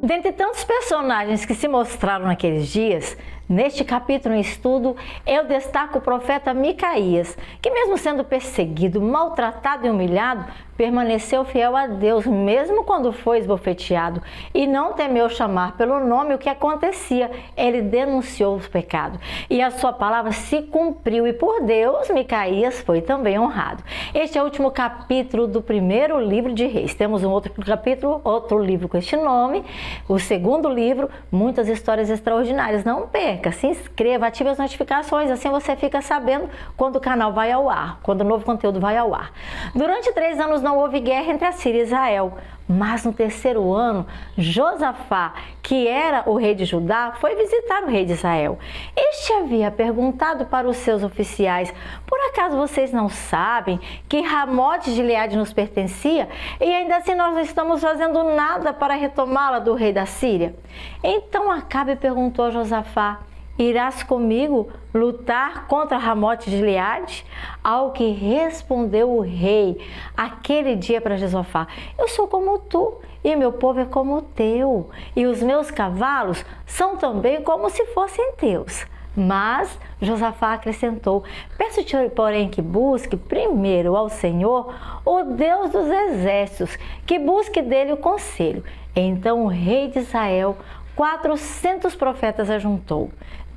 Dentre tantos personagens que se mostraram naqueles dias, neste capítulo em estudo, eu destaco o profeta Micaías, que mesmo sendo perseguido, maltratado e humilhado, permaneceu fiel a Deus, mesmo quando foi esbofeteado, e não temeu chamar pelo nome o que acontecia. Ele denunciou o pecado, e a sua palavra se cumpriu, e por Deus, Micaías foi também honrado. Este é o último capítulo do primeiro livro de Reis. Temos um outro capítulo, outro livro com este nome, o segundo livro, muitas histórias extraordinárias. Não perca, se inscreva, ative as notificações, assim você fica sabendo quando o canal vai ao ar, quando o novo conteúdo vai ao ar. Durante 3 anos não houve guerra entre a Síria e Israel, mas no terceiro ano, Josafá, que era o rei de Judá, foi visitar o rei de Israel. Este havia perguntado para os seus oficiais: por acaso vocês não sabem que Ramote-Gileade nos pertencia e ainda assim nós não estamos fazendo nada para retomá-la do rei da Síria? Então Acabe perguntou a Josafá: irás comigo lutar contra Ramote-Gileade? Ao que respondeu o rei aquele dia para Josafá: eu sou como tu, e meu povo é como o teu, e os meus cavalos são também como se fossem teus. Mas Josafá acrescentou: peço-te, porém, que busque primeiro ao Senhor, o Deus dos exércitos, que busque dele o conselho. Então o rei de Israel 400 profetas ajuntou.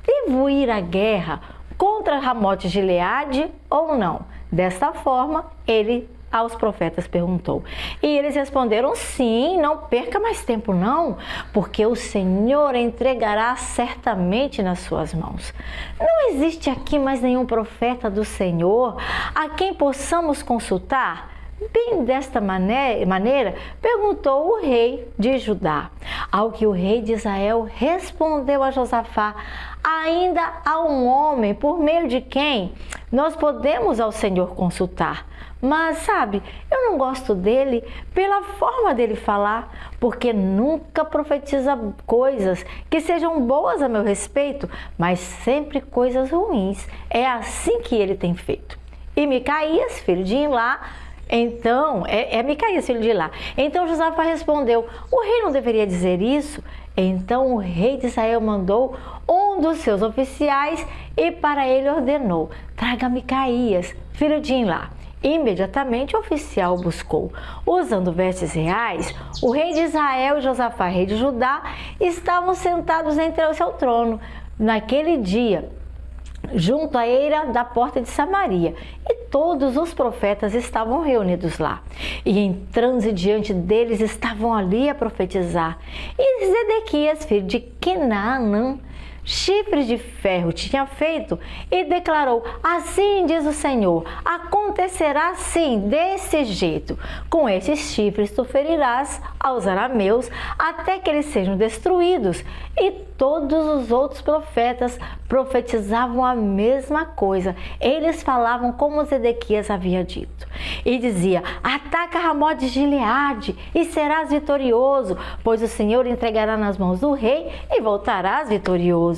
Devo ir à guerra contra Ramote-Gileade ou não? Desta forma, ele aos profetas perguntou. E eles responderam: sim, não perca mais tempo não, porque o Senhor entregará certamente nas suas mãos. Não existe aqui mais nenhum profeta do Senhor a quem possamos consultar? Bem desta maneira, perguntou o rei de Judá. Ao que o rei de Israel respondeu a Josafá: ainda há um homem por meio de quem nós podemos ao Senhor consultar. Mas, sabe, eu não gosto dele pela forma dele falar, porque nunca profetiza coisas que sejam boas a meu respeito, mas sempre coisas ruins. É assim que ele tem feito. E Micaías, filho de Imlá, Micaías, filho de Ilá. Então Josafá respondeu: o rei não deveria dizer isso? Então o rei de Israel mandou um dos seus oficiais e para ele ordenou: traga Micaías, filho de Imlá. Imediatamente o oficial o buscou. Usando vestes reais, o rei de Israel e Josafá, rei de Judá, estavam sentados entre o seu trono naquele dia, junto à eira da porta de Samaria, e todos os profetas estavam reunidos lá. E em transe diante deles estavam ali a profetizar. E Zedequias, filho de Quenaanã, chifres de ferro tinha feito e declarou: assim diz o Senhor, acontecerá assim, desse jeito. Com esses chifres tu ferirás aos arameus até que eles sejam destruídos. E todos os outros profetas profetizavam a mesma coisa. Eles falavam como Zedequias havia dito. E dizia: ataca Ramote-Gileade e serás vitorioso, pois o Senhor entregará nas mãos do rei e voltarás vitorioso.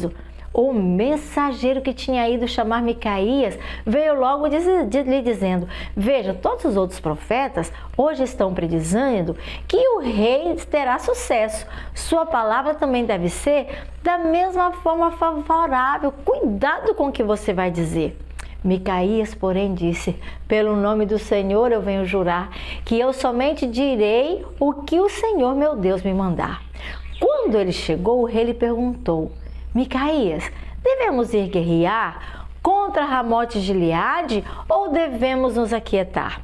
O mensageiro que tinha ido chamar Micaías veio logo lhe dizendo: veja, todos os outros profetas hoje estão predizendo que o rei terá sucesso. Sua palavra também deve ser da mesma forma favorável. Cuidado com o que você vai dizer. Micaías, porém, disse: pelo nome do Senhor eu venho jurar que eu somente direi o que o Senhor meu Deus me mandar. Quando ele chegou, o rei lhe perguntou: Micaías, devemos ir guerrear contra Ramote-Gileade ou devemos nos aquietar?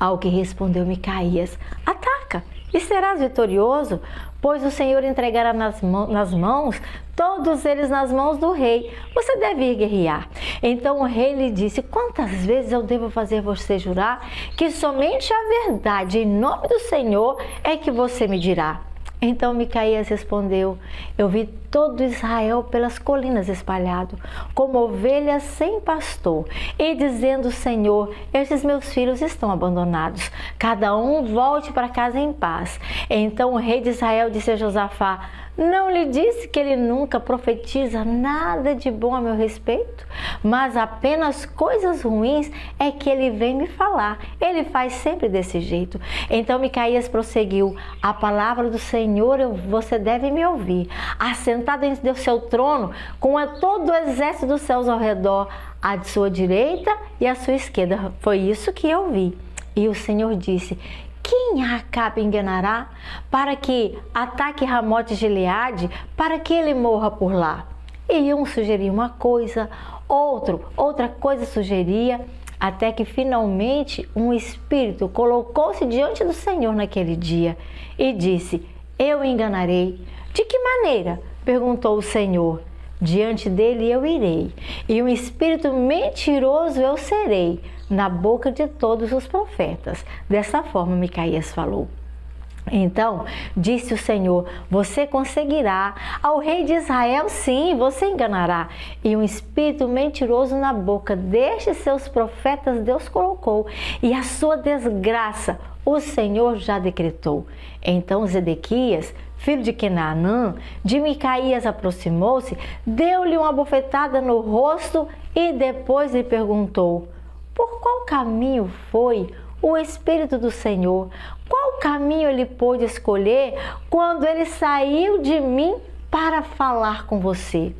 Ao que respondeu Micaías: ataca e serás vitorioso, pois o Senhor entregará nas mãos, todos eles nas mãos do rei. Você deve ir guerrear. Então o rei lhe disse: quantas vezes eu devo fazer você jurar que somente a verdade em nome do Senhor é que você me dirá? Então Micaías respondeu: eu vi todo Israel pelas colinas espalhado, como ovelhas sem pastor, e dizendo: Senhor, estes meus filhos estão abandonados, cada um volte para casa em paz. Então o rei de Israel disse a Josafá: Não lhe disse que ele nunca profetiza nada de bom a meu respeito, mas apenas coisas ruins é que ele vem me falar. Ele faz sempre desse jeito. Então Micaías prosseguiu: a palavra do Senhor você deve me ouvir. Assentado em seu trono, com todo o exército dos céus ao redor, à sua direita e à sua esquerda. Foi isso que eu vi. E o Senhor disse: quem Acabe enganará para que ataque Ramote de Gileade, para que ele morra por lá? E um sugeria uma coisa, outra coisa sugeria, até que finalmente um espírito colocou-se diante do Senhor naquele dia e disse: eu enganarei. De que maneira? Perguntou o Senhor. Diante dele eu irei, e um espírito mentiroso eu serei na boca de todos os profetas. Dessa forma Micaías falou. Então disse o Senhor: você conseguirá. Ao rei de Israel, sim, você enganará. E um espírito mentiroso na boca destes seus profetas Deus colocou, e a sua desgraça o Senhor já decretou. Então Zedequias, filho de Quenaanã, de Micaías, aproximou-se, deu-lhe uma bofetada no rosto e depois lhe perguntou: por qual caminho foi o Espírito do Senhor? Qual caminho ele pôde escolher quando ele saiu de mim para falar com você?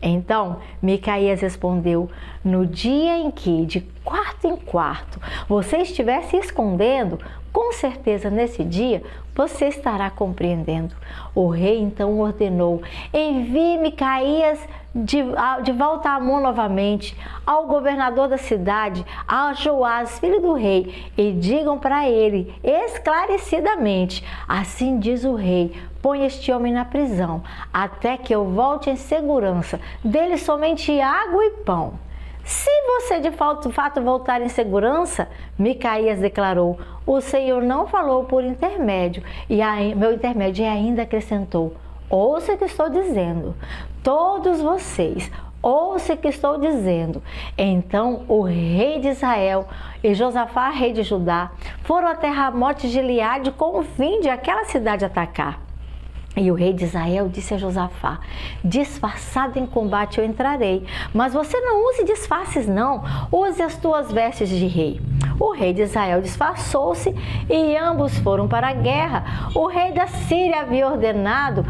Então Micaías respondeu: no dia em que, de quarto em quarto, você estiver se escondendo, com certeza nesse dia você estará compreendendo. O rei então ordenou: envie Micaías de volta a Amon novamente, ao governador da cidade, a Joás, filho do rei, e digam para ele esclarecidamente: assim diz o rei, põe este homem na prisão, até que eu volte em segurança, dele somente água e pão. Se você de fato voltar em segurança, Micaías declarou, o Senhor não falou por intermédio, meu intermédio, e ainda acrescentou: ouça o que estou dizendo, todos vocês, ouça o que estou dizendo. Então o rei de Israel e Josafá, rei de Judá, foram até Ramote de Gileade com o fim de aquela cidade atacar. E o rei de Israel disse a Josafá: disfarçado em combate eu entrarei, mas você não use disfarces não, use as tuas vestes de rei. O rei de Israel disfarçou-se e ambos foram para a guerra. O rei da Síria havia ordenado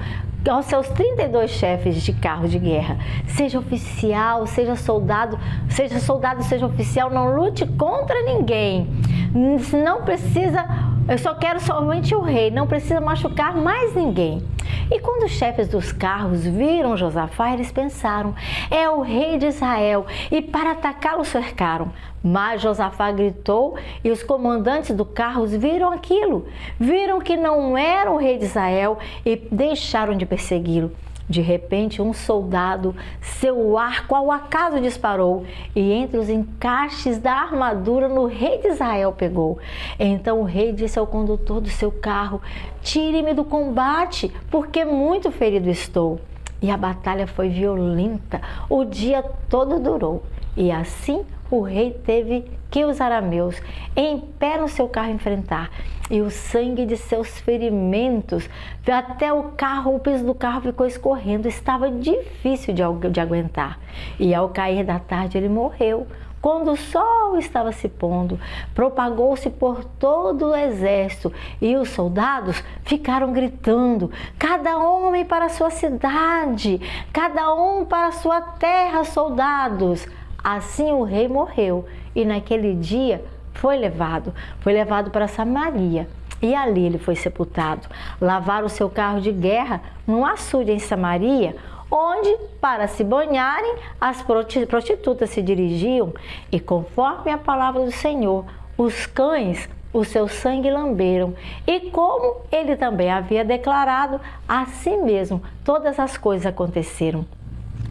aos seus 32 chefes de carro de guerra: seja oficial, seja soldado, seja oficial, não lute contra ninguém. Não precisa, eu só quero somente o rei, não precisa machucar mais ninguém. E quando os chefes dos carros viram Josafá, eles pensaram: é o rei de Israel, e para atacá-lo cercaram. Mas Josafá gritou e os comandantes dos carros viram aquilo, viram que não era o rei de Israel e deixaram de persegui-lo. De repente, um soldado, seu arco ao acaso disparou e entre os encaixes da armadura no rei de Israel pegou. Então o rei disse ao condutor do seu carro: tire-me do combate, porque muito ferido estou. E a batalha foi violenta, o dia todo durou. E assim o rei teve que os arameus em pé no seu carro enfrentar, e o sangue de seus ferimentos até o piso do carro ficou escorrendo, estava difícil de aguentar. E ao cair da tarde ele morreu. Quando o sol estava se pondo, propagou-se por todo o exército e os soldados ficaram gritando: cada homem para a sua cidade, cada um para a sua terra, soldados. Assim o rei morreu e naquele dia foi levado para Samaria e ali ele foi sepultado. Lavaram o seu carro de guerra num açude em Samaria, onde, para se banharem, as prostitutas se dirigiam, e conforme a palavra do Senhor, os cães o seu sangue lamberam. E como ele também havia declarado, assim mesmo todas as coisas aconteceram.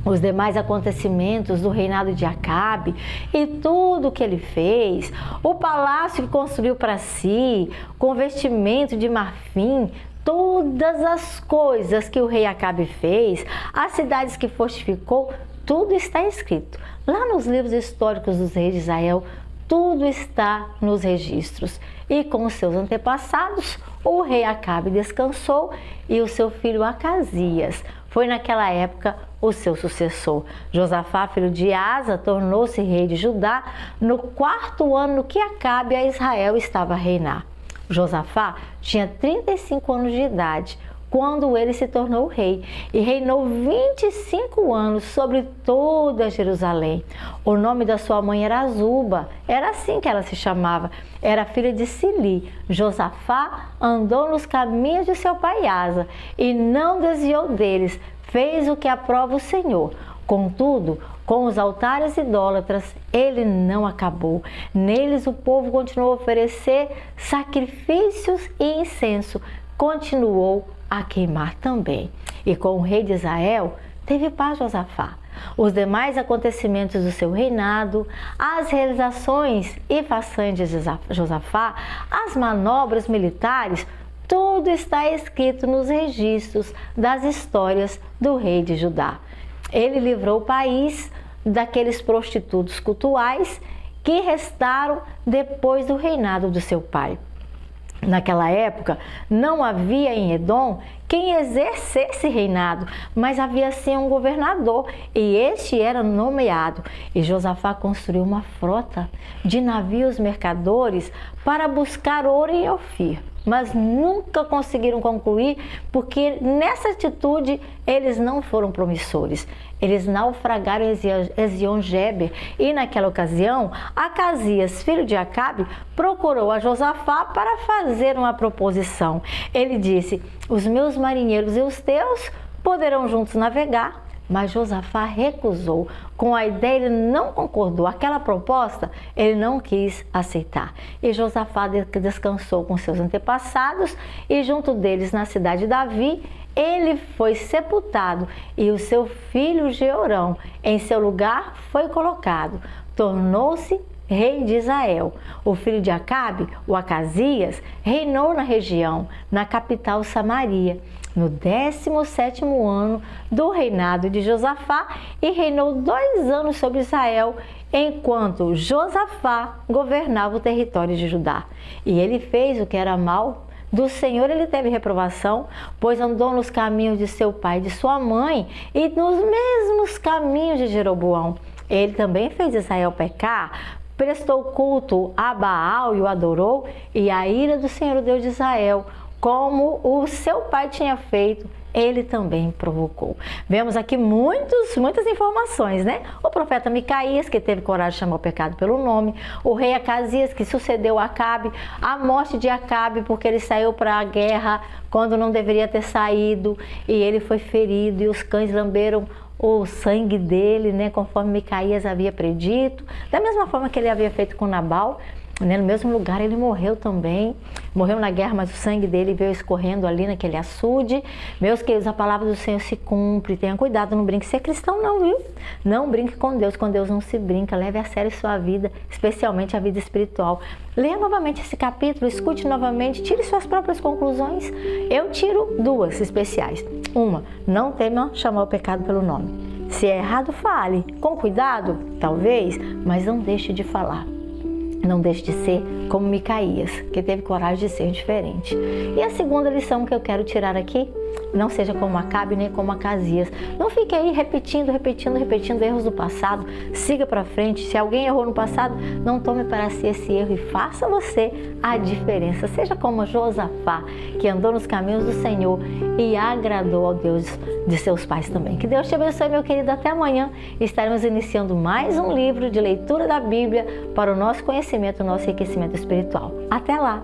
Os demais acontecimentos do reinado de Acabe e tudo o que ele fez, o palácio que construiu para si, com vestimento de marfim, todas as coisas que o rei Acabe fez, as cidades que fortificou, tudo está escrito lá nos livros históricos dos reis de Israel. tudo está nos registros. E com os seus antepassados, o rei Acabe descansou e o seu filho Acasias foi naquela época o seu sucessor. Josafá, filho de Asa, tornou-se rei de Judá no 4º ano que Acabe a Israel estava a reinar. Josafá tinha 35 anos de idade quando ele se tornou rei e reinou 25 anos sobre toda Jerusalém. O nome da sua mãe era Azuba, era assim que ela se chamava, era filha de Sili. Josafá andou nos caminhos de seu pai Asa e não desviou deles, fez o que aprova o Senhor. Contudo, com os altares idólatras, ele não acabou. Neles o povo continuou a oferecer sacrifícios e incenso, continuou a queimar também. E com o rei de Israel, teve paz Josafá. Os demais acontecimentos do seu reinado, as realizações e façanhas de Josafá, as manobras militares, tudo está escrito nos registros das histórias do rei de Judá. Ele livrou o país daqueles prostitutos cultuais que restaram depois do reinado do seu pai. Naquela época, não havia em Edom quem exercesse reinado, mas havia sim um governador, e este era nomeado. E Josafá construiu uma frota de navios mercadores para buscar ouro em Ofir, mas nunca conseguiram concluir, porque nessa atitude eles não foram promissores. Eles naufragaram em Ezion-Geber e naquela ocasião Acasias, filho de Acabe, procurou a Josafá para fazer uma proposição. Ele disse: os meus marinheiros e os teus poderão juntos navegar. Mas Josafá recusou. Com a ideia, ele não concordou. Aquela proposta, ele não quis aceitar. E Josafá descansou com seus antepassados e junto deles, na cidade de Davi, ele foi sepultado e o seu filho Jeorão, em seu lugar, foi colocado. Tornou-se rei de Israel. O filho de Acabe, o Acasias, reinou na região, na capital Samaria, no 17º ano do reinado de Josafá, e reinou 2 anos sobre Israel, enquanto Josafá governava o território de Judá. E ele fez o que era mal. Do Senhor ele teve reprovação, pois andou nos caminhos de seu pai e de sua mãe, e nos mesmos caminhos de Jeroboão. Ele também fez Israel pecar, prestou culto a Baal e o adorou, e a ira do Senhor Deus de Israel, como o seu pai tinha feito, ele também provocou. Vemos aqui muitas informações, né? O profeta Micaías, que teve coragem de chamar o pecado pelo nome, o rei Acasias, que sucedeu a Acabe, a morte de Acabe, porque ele saiu para a guerra quando não deveria ter saído, e ele foi ferido, e os cães lamberam o sangue dele, né? Conforme Micaías havia predito, da mesma forma que ele havia feito com Nabal. No mesmo lugar ele morreu também, morreu na guerra, mas o sangue dele veio escorrendo ali naquele açude. Meus queridos, a palavra do Senhor se cumpre, tenha cuidado, não brinque de ser cristão não, viu? Não brinque com Deus não se brinca, leve a sério sua vida, especialmente a vida espiritual. Leia novamente esse capítulo, escute novamente, tire suas próprias conclusões. Eu tiro 2 especiais. Uma, não tema chamar o pecado pelo nome. Se é errado, fale, com cuidado, talvez, mas não deixe de falar. Não deixe de ser como Micaías, que teve coragem de ser diferente. E a segunda lição que eu quero tirar aqui, não seja como Acabe nem como Acasias. Não fique aí repetindo erros do passado. Siga para frente. Se alguém errou no passado, não tome para si esse erro e faça você a diferença. Seja como Josafá, que andou nos caminhos do Senhor e agradou ao Deus de seus pais também. Que Deus te abençoe, meu querido. Até amanhã estaremos iniciando mais um livro de leitura da Bíblia para o nosso conhecimento, o nosso enriquecimento espiritual. Até lá!